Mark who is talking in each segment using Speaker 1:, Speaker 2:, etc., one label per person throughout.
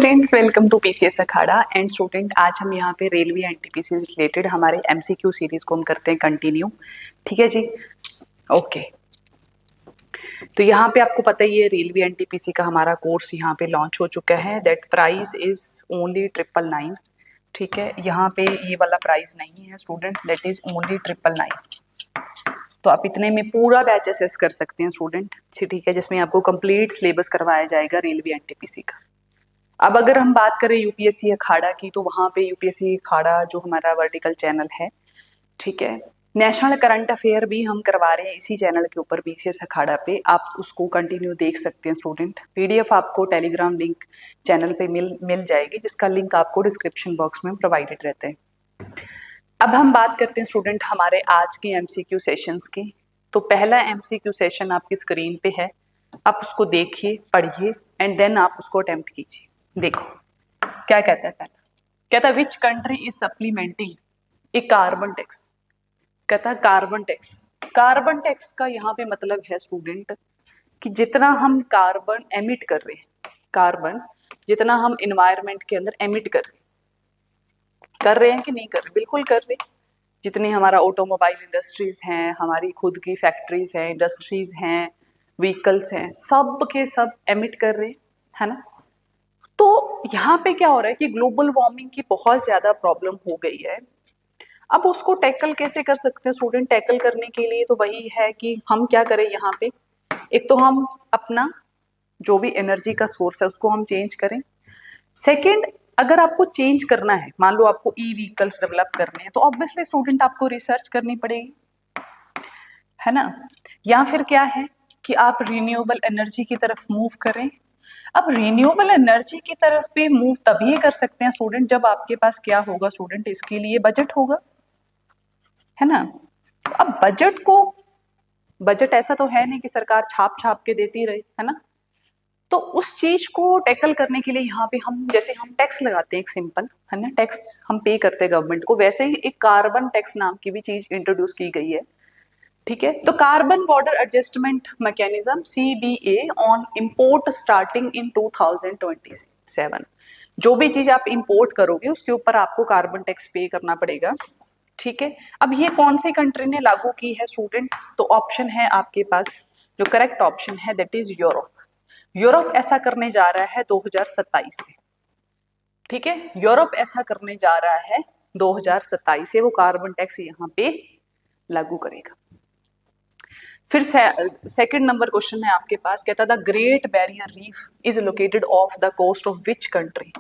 Speaker 1: Students, welcome to PCS Akhada. And student, आज हम यहाँ पे रेलवे एनटीपीसी से रिलेटेड हमारे एमसीक्यू सीरीज को हम करते हैं कंटिन्यू। ठीक है जी, ओके। तो यहाँ पे आपको पता ही है रेलवे एनटीपीसी का हमारा कोर्स यहाँ पे लॉन्च हो चुका है। That price is only 999। ठीक है, यहाँ पे ये वाला प्राइस नहीं है स्टूडेंट, दैट इज ओनली 999। तो आप इतने में पूरा बैच असेस कर सकते हैं स्टूडेंट। ठीक है, जिसमें आपको कंप्लीट सिलेबस करवाया जाएगा रेलवे एनटीपीसी का। अब अगर हम बात करें यूपीएससी अखाड़ा की, तो वहाँ पे यूपीएससी अखाड़ा जो हमारा वर्टिकल चैनल है, ठीक है, नेशनल करंट अफेयर भी हम करवा रहे हैं इसी चैनल के ऊपर पीसीएस अखाड़ा पे। आप उसको कंटिन्यू देख सकते हैं स्टूडेंट। पीडीएफ आपको टेलीग्राम लिंक चैनल पे मिल जाएगी, जिसका लिंक आपको डिस्क्रिप्शन बॉक्स में प्रोवाइडेड रहते हैं। अब हम बात करते हैं स्टूडेंट हमारे आज के एमसीक्यू सेशंस की। तो पहला एमसीक्यू सेशन आपकी स्क्रीन पे है, आप उसको देखिए, पढ़िए एंड देन आप उसको अटेम्प्ट कीजिए। देखो क्या कहता है। पहला कहता है which country is supplementing A carbon tax. कहता है कार्बन टैक्स। कार्बन टैक्स का यहाँ पे मतलब है स्टूडेंट कि जितना हम कार्बन एमिट कर रहे हैं, कार्बन जितना हम इन्वायरमेंट के अंदर एमिट कर रहे हैं कि नहीं कर रहे, बिल्कुल कर रहे। जितनी हमारा ऑटोमोबाइल इंडस्ट्रीज हैं, हमारी खुद की फैक्ट्रीज हैं, इंडस्ट्रीज हैं, व्हीकल्स हैं, सब के सब एमिट कर रहे हैं, है ना। तो यहाँ पे क्या हो रहा है कि ग्लोबल वार्मिंग की बहुत ज्यादा प्रॉब्लम हो गई है। अब उसको टैकल कैसे कर सकते हैं स्टूडेंट? टैकल करने के लिए तो वही है कि हम क्या करें यहाँ पे, एक तो हम अपना जो भी एनर्जी का सोर्स है उसको हम चेंज करें। सेकेंड, अगर आपको चेंज करना है, मान लो आपको ई व्हीकल्स डेवलप करने हैं, तो ऑब्वियसली स्टूडेंट आपको रिसर्च करनी पड़ेगी, है ना। या फिर क्या है कि आप रिन्यूएबल एनर्जी की तरफ मूव करें। अब रिन्यूएबल एनर्जी की तरफ भी मूव तभी कर सकते हैं स्टूडेंट जब आपके पास क्या होगा स्टूडेंट, इसके लिए बजट होगा, है ना। अब बजट ऐसा तो है नहीं कि सरकार छाप छाप के देती रहे, है ना। तो उस चीज को टैकल करने के लिए यहाँ पे हम, जैसे हम टैक्स लगाते हैं एक सिंपल, है ना, टैक्स हम पे करते हैं गवर्नमेंट को, वैसे ही एक कार्बन टैक्स नाम की भी चीज इंट्रोड्यूस की गई है। ठीक है, तो carbon border adjustment mechanism CBA on import starting in 2027। जो भी चीज आप इंपोर्ट करोगे उसके ऊपर आपको कार्बन टैक्स पे करना पड़ेगा। ठीक है, अब ये कौन सी कंट्री ने लागू की है स्टूडेंट? तो ऑप्शन है आपके पास, जो करेक्ट ऑप्शन है दैट इज यूरोप। यूरोप ऐसा करने जा रहा है 2027 से। ठीक है, यूरोप ऐसा करने जा रहा है 2027 से, वो कार्बन टैक्स यहाँ पे लागू करेगा। फिर सेकंड नंबर क्वेश्चन है आपके पास, कहता था great barrier reef is located off the coast of which country.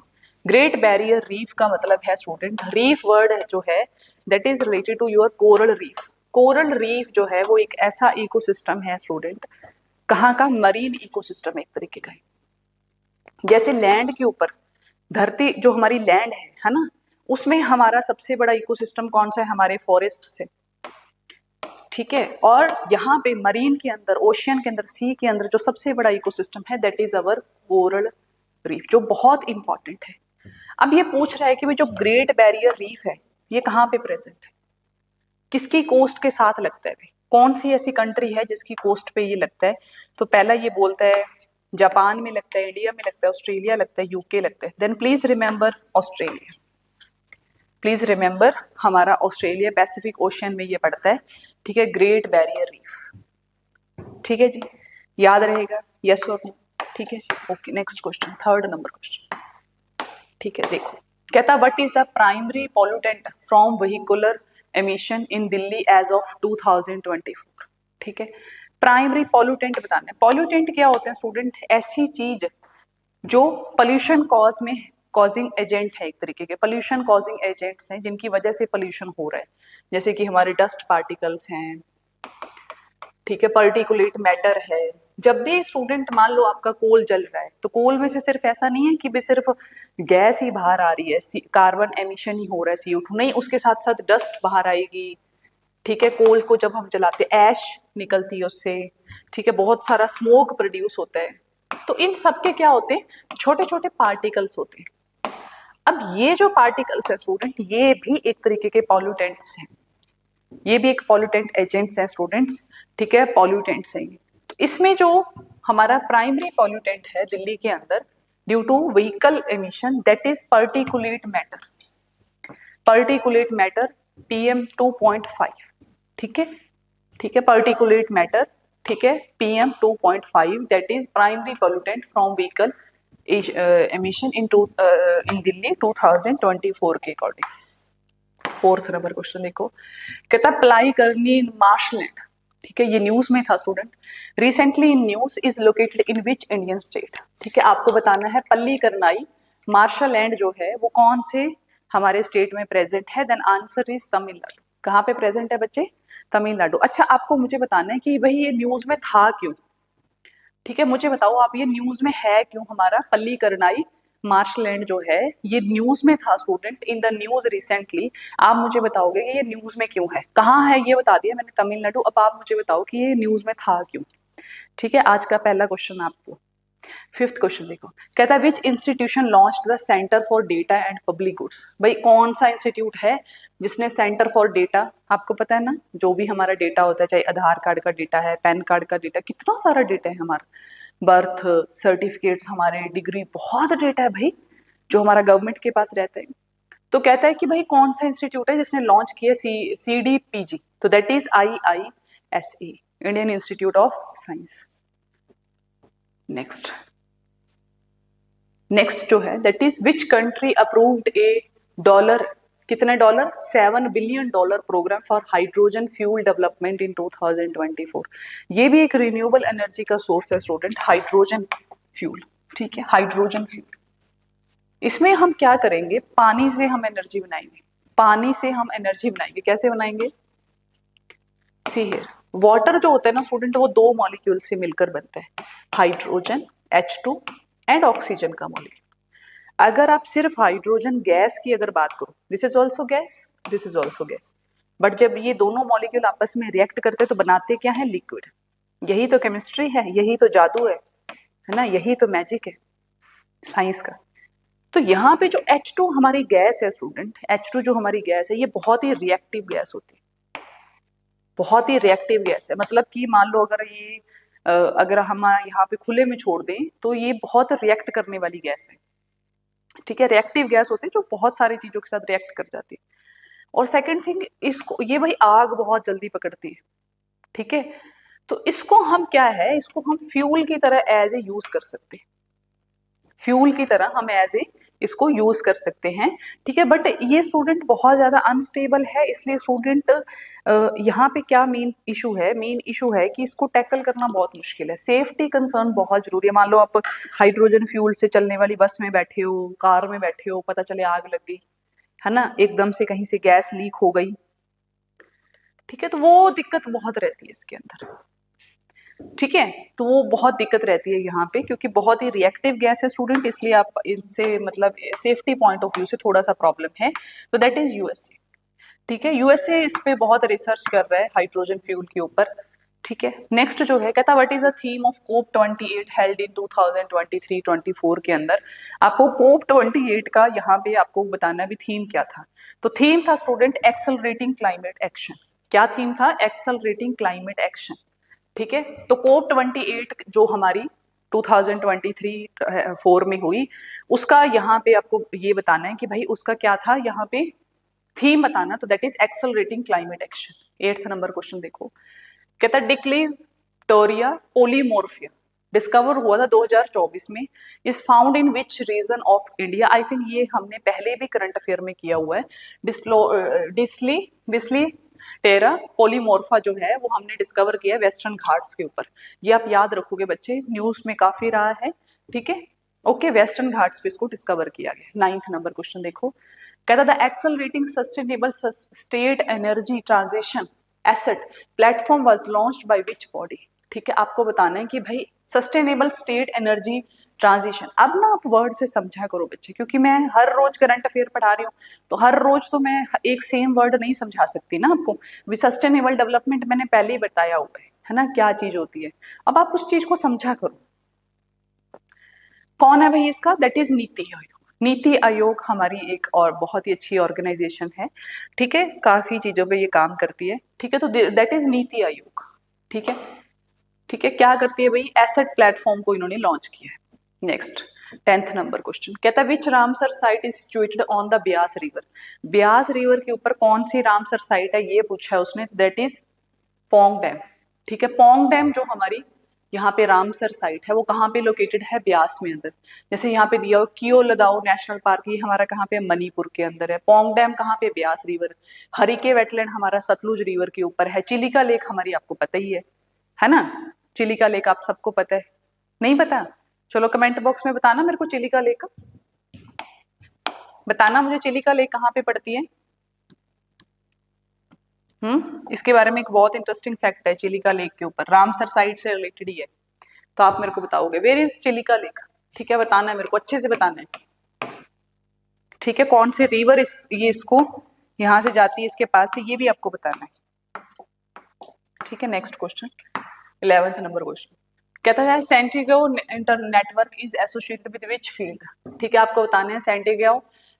Speaker 1: Great barrier reef का मतलब है स्टूडेंट, रीफ वर्ड जो है that is related to your coral reef. Coral reef जो है वो एक ऐसा इकोसिस्टम है स्टूडेंट, कहाँ का, मरीन इकोसिस्टम एक तरीके का है। जैसे लैंड के ऊपर, धरती जो हमारी लैंड है ना, उसमें हमारा सबसे बड़ा इकोसिस्टम कौन सा है? हमारे फॉरेस्ट से। ठीक है, और यहाँ पे मरीन के अंदर, ओशियन के अंदर, सी के अंदर जो सबसे बड़ा इकोसिस्टम है that is our coral reef, जो बहुत इंपॉर्टेंट है। अब ये पूछ रहा है कि जो ग्रेट बैरियर रीफ है ये कहाँ पे प्रेजेंट है, किसकी कोस्ट के साथ लगता है, कौन सी ऐसी कंट्री है जिसकी कोस्ट पे ये लगता है? तो पहला ये बोलता है जापान में लगता है, इंडिया में लगता है, ऑस्ट्रेलिया लगता है, यूके लगता है। Then please remember Australia, please remember हमारा ऑस्ट्रेलिया पैसिफिक ओशियन में ये पड़ता है। ठीक है, ग्रेट बैरियर रीफ। ठीक है जी, याद रहेगा, यस और नो। ठीक है जी, okay. Next question, third number question. ठीक है, देखो कहता what is the primary pollutant from vehicular emission in Delhi as of 2024। ठीक है, प्राइमरी पॉल्यूटेंट बताना है। पॉल्यूटेंट क्या होते हैं स्टूडेंट? ऐसी चीज जो पोल्यूशन कॉजिंग एजेंट है, एक तरीके के पोल्यूशन कॉजिंग एजेंट्स हैं जिनकी वजह से पोल्यूशन हो रहा है। जैसे कि हमारे डस्ट पार्टिकल्स हैं, ठीक है, पार्टिकुलेट मैटर है। जब भी स्टूडेंट मान लो आपका कोल जल रहा है, तो कोल में से सिर्फ ऐसा नहीं है कि भी सिर्फ गैस ही बाहर आ रही है, कार्बन एमिशन ही हो रहा है, CO2 नहीं, उसके साथ साथ डस्ट बाहर आएगी। ठीक है, कोल को जब हम जलाते ऐश निकलती है उससे, ठीक है, बहुत सारा स्मोक प्रोड्यूस होता है। तो इन सब के क्या होते हैं? छोटे छोटे पार्टिकल्स होते हैं। अब ये जो पार्टिकल्स है स्टूडेंट, ये भी एक तरीके के पॉल्यूटेंट्स हैं, ये भी एक पॉल्यूटेंट एजेंट्स हैं स्टूडेंट्स। ठीक है, पॉल्यूटेंट्स हैं। तो इसमें जो हमारा प्राइमरी पॉल्यूटेंट है दिल्ली के अंदर due to vehicle emission that is particulate matter PM 2.5, ठीक है, ठीक है, पर्टिकुलेट मैटर, ठीक है, PM 2.5 that is primary pollutant from vehicle emission in Delhi 2024 के अकॉर्डिंग। 4th नंबर क्वेश्चन देखो, कहता अप्लाई करनी मार्शलैंड, ठीक है, ये न्यूज में था student, recently in news is located in which Indian state, ठीक है, आपको बताना है पल्ली करनाई मार्शल लैंड जो है वो कौन से हमारे स्टेट में प्रेजेंट है, देन आंसर इज तमिलनाडु। कहाँ पे प्रेजेंट है बच्चे? तमिलनाडु। अच्छा, आपको मुझे बताना है कि भाई ये न्यूज में था क्यों, ठीक है, मुझे बताओ आप ये न्यूज में है क्यों, हमारा पल्ली करनाई मार्शलैंड जो है ये न्यूज में था student, in the news recently. आप मुझे बताओगे कि ये न्यूज में क्यों है, कहाँ है ये बता दिया मैंने, तमिलनाडु। अब आप मुझे बताओ कि ये न्यूज में था क्यों, ठीक है। आज का पहला क्वेश्चन आपको। 5th क्वेश्चन देखो, कहता है विच institution launched the centre for data and public goods. भाई कौन सा इंस्टीट्यूट है जिसने सेंटर फॉर डेटा, आपको पता है ना जो भी हमारा डेटा होता है, चाहे आधार कार्ड का डेटा है, पैन कार्ड का डेटा, कितना सारा डेटा है हमारा, बर्थ सर्टिफिकेट्स, हमारे डिग्री, बहुत डेटा है भाई जो हमारा गवर्नमेंट के पास रहता है। तो कहता है कि भाई कौन सा इंस्टीट्यूट है जिसने लॉन्च किया CDPG, तो that is IISE, Indian institute of science. Next जो है that is which country approved a dollar, कितने dollar, $7 billion programme for hydrogen fuel development in 2024। ये भी एक रिन्यूएबल एनर्जी का सोर्स है स्टूडेंट, हाइड्रोजन फ्यूल, ठीक है, हाइड्रोजन फ्यूल। इसमें हम क्या करेंगे, पानी से हम एनर्जी बनाएंगे, पानी से हम एनर्जी बनाएंगे, कैसे बनाएंगे, सी हियर, वाटर जो होता है ना स्टूडेंट वो 2 मॉलिक्यूल से मिलकर बनता है, हाइड्रोजन H2 एंड ऑक्सीजन का मॉलिक्यूल। अगर आप सिर्फ हाइड्रोजन गैस की अगर बात करो, this is also gas, this is also gas, but जब ये दोनों मॉलिक्यूल आपस में रिएक्ट करते हैं तो बनाते क्या है, लिक्विड। यही तो केमिस्ट्री है, यही तो जादू है ना, यही तो मैजिक है साइंस का। तो यहाँ पे जो H2 हमारी गैस है स्टूडेंट, H2 जो हमारी गैस है ये बहुत ही रिएक्टिव गैस होती है, बहुत ही रिएक्टिव गैस है। मतलब कि मान लो अगर ये अगर हम यहाँ पे खुले में छोड़ दें तो ये बहुत रिएक्ट करने वाली गैस है, ठीक है, रिएक्टिव गैस होती है जो बहुत सारी चीजों के साथ रिएक्ट कर जाती है। और सेकंड थिंग, इसको ये भाई आग बहुत जल्दी पकड़ती है, ठीक है, तो इसको हम क्या है, इसको हम फ्यूल की तरह एज ए यूज कर सकते हैं, फ्यूल की तरह हम एज ए इसको यूज कर सकते हैं, ठीक है। बट ये स्टूडेंट बहुत ज्यादा अनस्टेबल है, इसलिए स्टूडेंट यहाँ पे क्या मेन इशू है, मेन इशू है कि इसको टैकल करना बहुत मुश्किल है, सेफ्टी कंसर्न बहुत जरूरी है। मान लो आप हाइड्रोजन फ्यूल से चलने वाली बस में बैठे हो, कार में बैठे हो, पता चले आग लग गई है ना, एकदम से कहीं से गैस लीक हो गई, ठीक है, तो वो दिक्कत बहुत रहती है इसके अंदर, ठीक है, तो वो बहुत दिक्कत रहती है यहाँ पे, क्योंकि बहुत ही रिएक्टिव गैस है स्टूडेंट, इसलिए आप इनसे मतलब सेफ्टी पॉइंट ऑफ व्यू से थोड़ा सा प्रॉब्लम है। तो दैट इज USA, ठीक है, USA इस पे बहुत रिसर्च कर रहा है हाइड्रोजन फ्यूल के ऊपर, ठीक है। नेक्स्ट जो है कहता what is the theme of COP28 held in 2023-24 के अंदर। आपको COP28 का यहाँ पे आपको बताना भी थीम क्या था। तो थीम था स्टूडेंट एक्सेलरेटिंग क्लाइमेट एक्शन। क्या थीम था? एक्सेलरेटिंग क्लाइमेट एक्शन, ठीक है। तो COP28 जो हमारी 2023-4 में हुई, उसका यहाँ पे आपको ये बताना है कि भाई उसका क्या था, यहाँ पे थीम बताना, तो that is accelerating climate action. 8th number question देखो, कहता है डिक्लिटोरिया पोलीमोर्फिया डिस्कवर हुआ था 2024 में, is found in which region of India. I think ये हमने पहले भी करंट अफेयर में किया हुआ है। डिस्ली टेरा पोलीमोर्फा जो है वो हमने डिस्कवर किया वेस्टर्न घाट्स के ऊपर, ये आप याद रखोगे बच्चे, न्यूज में काफी रहा है, ठीक है, ओके, वेस्टर्न घाट्स पे इसको डिस्कवर किया गया। 9th नंबर क्वेश्चन देखो, कहता the accelerating sustainable state energy transition asset platform was launched by which body, ठीक है, आपको बताना है कि भाई सस्टेनेबल स्टेट एनर्जी ट्रांजिशन। अब ना आप वर्ड से समझा करो बच्चे, क्योंकि मैं हर रोज करंट अफेयर पढ़ा रही हूँ, तो हर रोज तो मैं एक सेम वर्ड नहीं समझा सकती ना आपको। सस्टेनेबल डेवलपमेंट मैंने पहले ही बताया हुआ है ना क्या चीज होती है, अब आप उस चीज को समझा करो। कौन है भाई इसका? That is NITI Aayog. नीति आयोग हमारी एक और बहुत ही अच्छी ऑर्गेनाइजेशन है, ठीक है, काफी चीजों पे ये काम करती है, ठीक है, तो दैट इज नीति आयोग, ठीक है, ठीक है, क्या करती है भाई, एसेट प्लेटफॉर्म को इन्होंने लॉन्च किया है। नेक्स्ट 10th नंबर क्वेश्चन कहता है which Ramsar site is situated on the Beas river. Beas river के ऊपर कौन सी रामसर साइट है ये पूछा है उसने, दैट इज पोंग डैम। ठीक है, पोंग डैम जो हमारी यहाँ पे रामसर साइट है वो कहाँ पे लोकेटेड है, ब्यास में अंदर। जैसे यहाँ पे दिया हो कियो लदाओ नेशनल पार्क, ये हमारा कहाँ पे, मणिपुर के अंदर है। पोंग डैम कहाँ पे, ब्यास रिवर। हरिके वेटलैंड हमारा सतलुज रिवर के ऊपर है। चिलिका लेक हमारी आपको पता ही है ना, चिलिका लेक आप सबको पता है, नहीं पता? चलो कमेंट बॉक्स में बताना मेरे को चिलिका लेक का, बताना मुझे चिलिका लेक कहाँ पे पड़ती है। इसके बारे में एक बहुत इंटरेस्टिंग फैक्ट है चिलिका लेक के ऊपर, रामसर साइट से रिलेटेड ही है, तो आप मेरे को बताओगे वेयर इज चिलिका लेक। ठीक है, बताना है मेरे को, अच्छे से बताना है। ठीक है, कौन से रिवर ये इसको यहां से जाती है इसके पास से, ये भी आपको बताना है। ठीक है, next question 11th number question कहता है Santiago network is associated with which field. ठीक है, आपको बताना है सेंटिगो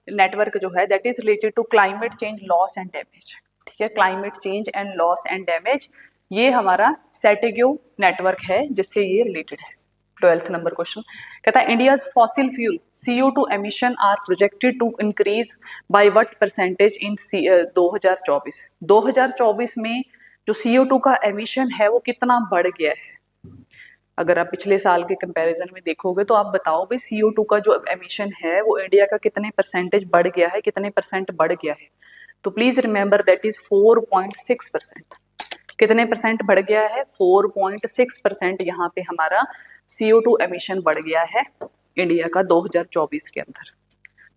Speaker 1: नेटवर्क जो है that is related to climate change loss and damage. ठीक है, climate change and loss and damage, ये हमारा सेंटिगो नेटवर्क है जिससे ये रिलेटेड है। 12th नंबर क्वेश्चन कहता है India's fossil fuel CO2 emission are projected to increase by what percentage in 2024। 2024 में जो CO2 का एमिशन है वो कितना बढ़ गया है। अगर आप पिछले साल के कंपैरिजन में देखोगे तो आप बताओ भाई CO2 का जो एमिशन है वो इंडिया का कितने परसेंटेज बढ़ गया है, कितने परसेंट बढ़ गया है। तो प्लीज रिमेंबर दैट इज 4.6%। कितने परसेंट बढ़ गया है, 4.6% यहाँ पे हमारा CO2 एमिशन बढ़ गया है इंडिया का 2024 के अंदर।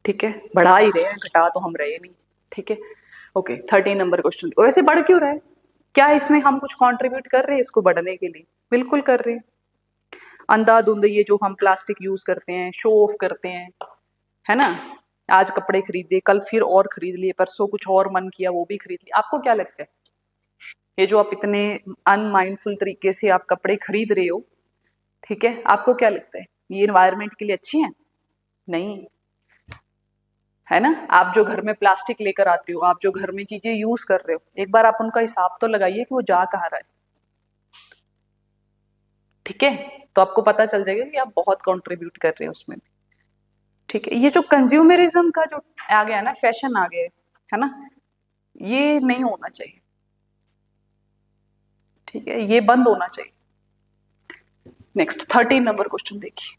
Speaker 1: ठीक है, बढ़ा ही रहे हैं, घटा तो हम रहे नहीं। ठीक है, ओके 13 नंबर क्वेश्चन, वैसे बढ़ क्यों रहा है, क्या इसमें हम कुछ कंट्रीब्यूट कर रहे हैं इसको बढ़ने के लिए? बिल्कुल कर रहे हैं। अंधाधुंध ये जो हम प्लास्टिक यूज करते हैं, शो ऑफ करते हैं, है ना, आज कपड़े खरीदे, कल फिर और खरीद लिए, परसों कुछ और मन किया वो भी खरीद लिया। आपको क्या लगता है ये जो आप इतने अनमाइंडफुल तरीके से आप कपड़े खरीद रहे हो, ठीक है, आपको क्या लगता है ये इन्वायरमेंट के लिए अच्छी है? नहीं, है ना। आप जो घर में प्लास्टिक लेकर आते हो, आप जो घर में चीजें यूज कर रहे हो, एक बार आप उनका हिसाब तो लगाइए कि वो जा कहाँ रहा है। ठीक है, तो आपको पता चल जाएगा कि आप बहुत कंट्रीब्यूट कर रहे हैं उसमें। ठीक है, ये जो कंज्यूमरिज्म का जो आ गया ना, फैशन आ गया है ना, ये नहीं होना चाहिए। ठीक है, ये बंद होना चाहिए। नेक्स्ट 13 नंबर क्वेश्चन देखिए,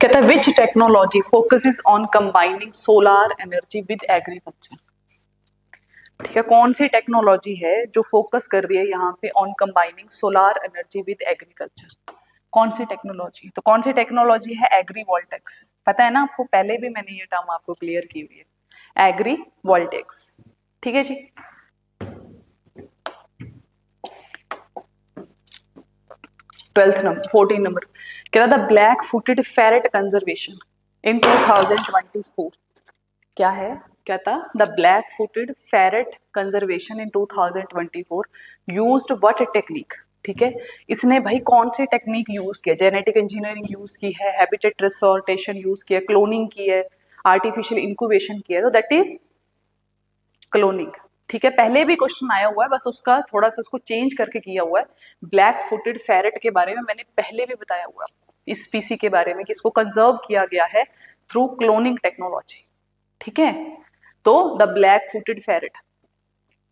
Speaker 1: कहता है विच technology focuses on combining solar energy with agriculture. ठीक है, कौन सी टेक्नोलॉजी है जो फोकस कर रही है यहाँ पे on combining solar energy with agriculture? कौन सी टेक्नोलॉजी? तो कौन सी टेक्नोलॉजी है? एग्री वोल्टेक्स। पता है ना आपको, पहले भी मैंने ये टर्म आपको क्लियर की हुई है, एग्री वोल्टेक्स। ठीक है जी, 12th नंबर 14 नंबर कह रहा था black footed ferret conservation in 2024 क्या है, क्या था, the black footed ferret conservation in 2024 used what technique. ठीक है, इसने भाई कौन सी टेक्निक यूज किया? जेनेटिक इंजीनियरिंग यूज की है, हैबिटेट रिसोर्टेशन यूज किया, क्लोनिंग की है, आर्टिफिशियल इंक्यूबेशन किया, तो दैट इज क्लोनिंग। ठीक है, पहले भी क्वेश्चन आया हुआ है, बस उसका थोड़ा सा उसको चेंज करके किया हुआ है। ब्लैक फुटेड फेरेट के बारे में मैंने पहले भी बताया हुआ है इस स्पीसी के बारे में कि इसको कंजर्व किया गया है थ्रू क्लोनिंग टेक्नोलॉजी। ठीक है, तो the black footed ferret.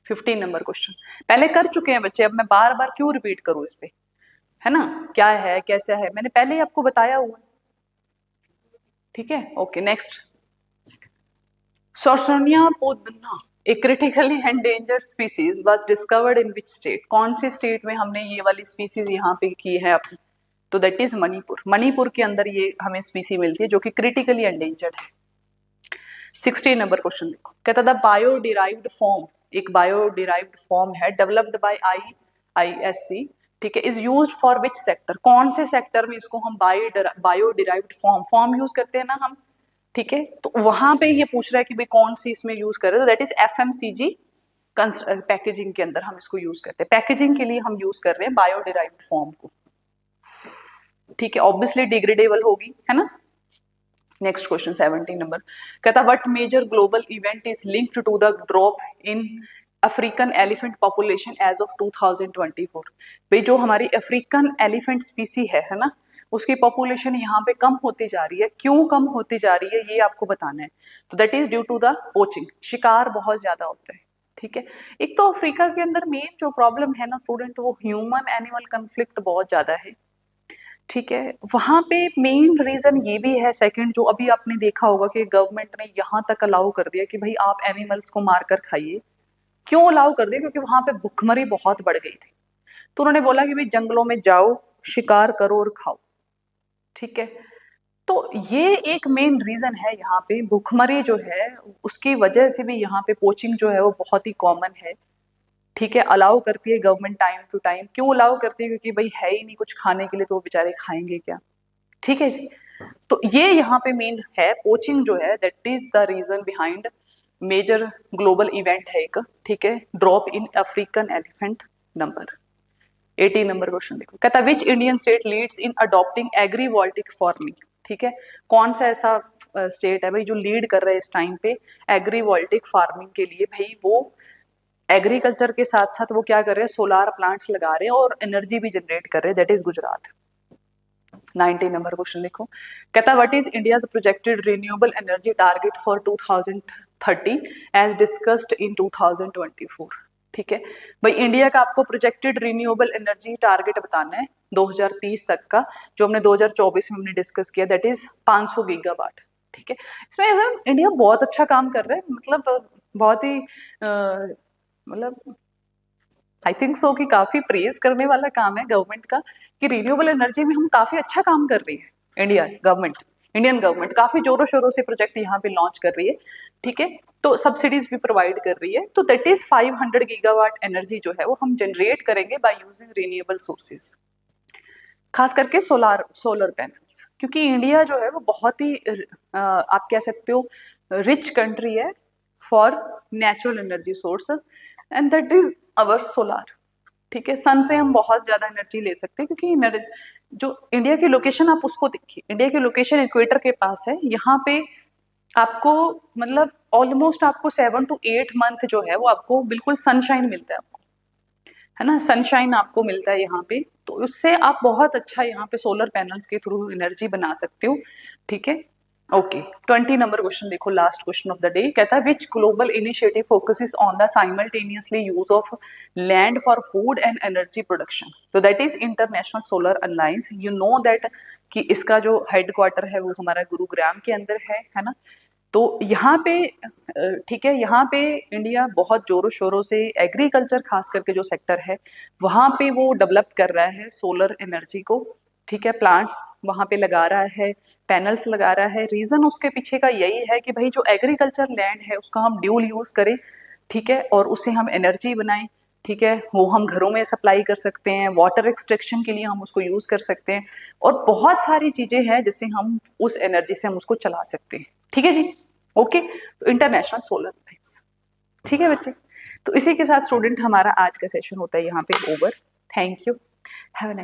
Speaker 1: 15 number question पहले कर चुके हैं बच्चे, अब मैं बार बार क्यों रिपीट करूं इस पे, है ना, क्या है कैसा है, मैंने पहले ही आपको बताया हुआ है। ठीक है, ओके नेक्स्ट, सॉर्सोनिया पोदना a critically endangered species was discovered in which state. कौन सी स्टेट में हमने ये वाली स्पीसीज यहाँ पे की है अपनी? तो दैट इज मणिपुर। मणिपुर के अंदर ये हमें स्पीसी मिलती है जो कि क्रिटिकली एंडेंजर्ड है। 16 नंबर क्वेश्चन देखो, कहता था बायो डिराइव्ड फॉर्म, एक बायो डिराइव्ड फॉर्म है डेवलप्ड बाय IISc। ठीक है, is used for which sector? कौन से सेक्टर में इसको हम बायो डिराइव्ड फॉर्म यूज करते हैं ना हम। ठीक है, तो वहां पे ये पूछ रहा है कि भाई कौन सी इसमें यूज कर रहे हो, दैट इज FMCG पैकेजिंग के अंदर हम इसको यूज करते हैं। पैकेजिंग के लिए हम यूज कर रहे हैं बायो डिराइव्ड फॉर्म को। ठीक है, ऑब्वियसली डिग्रेडेबल होगी, है ना, नेक्स्ट क्वेश्चन 17 नंबर कहता what major global event is linked to the drop in African elephant population as of 2024। भाई जो हमारी अफ्रीकन एलिफेंट स्पीसी है ना, उसकी पॉपुलेशन यहाँ पे कम होती जा रही है। क्यों कम होती जा रही है ये आपको बताना है। तो that is due to the poaching, शिकार बहुत ज्यादा होता है। ठीक है, एक तो अफ्रीका के अंदर मेन जो प्रॉब्लम है ना स्टूडेंट, वो ह्यूमन एनिमल कंफ्लिक्ट बहुत ज्यादा है। ठीक है, वहां पे मेन रीजन ये भी है सेकंड, जो अभी आपने देखा होगा कि गवर्नमेंट ने यहाँ तक अलाउ कर दिया कि भाई आप एनिमल्स को मारकर खाइए। क्यों अलाउ कर दिया? क्योंकि वहां पे भुखमरी बहुत बढ़ गई थी। तो उन्होंने बोला कि भाई जंगलों में जाओ, शिकार करो और खाओ। ठीक है, तो ये एक मेन रीजन है यहाँ पे भुखमरी जो है, उसकी वजह से भी यहाँ पे पोचिंग जो है वो बहुत ही कॉमन है। ठीक है, अलाउ करती है गवर्नमेंट टाइम टू टाइम। क्यों अलाउ करती है? क्योंकि भाई है ही नहीं कुछ खाने के लिए, तो वो बेचारे खाएंगे क्या। ठीक है जी, तो ये यहाँ पे मेन है पोचिंग जो है, that is the reason behind major global event है एक। ठीक है, drop in African elephant number. 18 number question देखो, कहता which Indian state leads in adopting agrivoltaic farming. ठीक है, कौन सा ऐसा स्टेट है भाई जो लीड कर रहा है इस टाइम पे एग्रीवोल्टिक फार्मिंग के लिए। भाई वो एग्रीकल्चर के साथ साथ वो क्या कर रहे हैं, सोलार प्लांट्स लगा रहे हैं और एनर्जी भी जनरेट कर रहे हैं, that is Gujarat. 19 number question देखो, कहता what is India's projected renewable energy target for 2030 as discussed in 2024। ठीक है, भाई इंडिया का आपको प्रोजेक्टेड रिन्यूएबल एनर्जी टारगेट बताना है 2030 तक का, जो हमने 2024 में हमने डिस्कस किया, दैट इज 500 गीगावाट। ठीक है, इसमें इंडिया बहुत अच्छा काम कर रहा है, मतलब बहुत ही मतलब आई थिंक सो कि काफी प्रेज करने वाला काम है गवर्नमेंट का कि रिन्यूएबल एनर्जी में हम काफी अच्छा काम कर रही है। इंडियन गवर्नमेंट काफी जोरों शोरों से प्रोजेक्ट यहाँ पे लॉन्च कर रही है। ठीक है, तो सब्सिडीज भी प्रोवाइड कर रही है। तो दैट इज 500 गीगावाट एनर्जी जो है वो हम जनरेट करेंगे बाय यूजिंग रिन्यूएबल सोर्सेज, खास करके सोलर पैनल्स। क्योंकि इंडिया जो है वो बहुत ही आप कह सकते हो रिच कंट्री है for natural energy source, and that is our solar. ठीक है, सन से हम बहुत ज्यादा एनर्जी ले सकते हैं, क्योंकि जो इंडिया की लोकेशन आप उसको देखिए, इंडिया की लोकेशन इक्वेटर के पास है। यहाँ पे आपको मतलब ऑलमोस्ट आपको 7 to 8 मंथ जो है वो आपको बिल्कुल सनशाइन मिलता है आपको, है ना, सनशाइन आपको मिलता है यहाँ पे। तो उससे आप बहुत अच्छा यहाँ पे सोलर पैनल्स के थ्रू एनर्जी बना सकते हो। ठीक है, ओके। 20 नंबर क्वेश्चन देखो, last question of the day, कहता है which global initiative focuses on the simultaneously use of land for food and energy production. तो that is international solar alliance. You know that कि इसका जो headquarter है वो हमारा गुरुग्राम के अंदर है ना। तो यहाँ पे ठीक है, यहाँ पे इंडिया बहुत जोरों शोरों से एग्रीकल्चर खास करके जो सेक्टर है वहाँ पे वो डेवलप कर रहा है सोलर एनर्जी को। ठीक है, प्लांट्स वहाँ पे लगा रहा है, पैनल्स लगा रहा है। रीजन उसके पीछे का यही है कि भाई जो एग्रीकल्चर लैंड है उसका हम ड्यूल यूज करें। ठीक है, और उससे हम एनर्जी बनाएं। ठीक है, वो हम घरों में सप्लाई कर सकते हैं, वाटर एक्सट्रैक्शन के लिए हम उसको यूज कर सकते हैं, और बहुत सारी चीजें हैं जिससे हम उस एनर्जी से हम उसको चला सकते हैं। ठीक है जी, ओके। तो इंटरनेशनल सोलर अलायंस। ठीक है बच्चे, तो इसी के साथ स्टूडेंट हमारा आज का सेशन होता है यहाँ पे over. Thank you, have a nice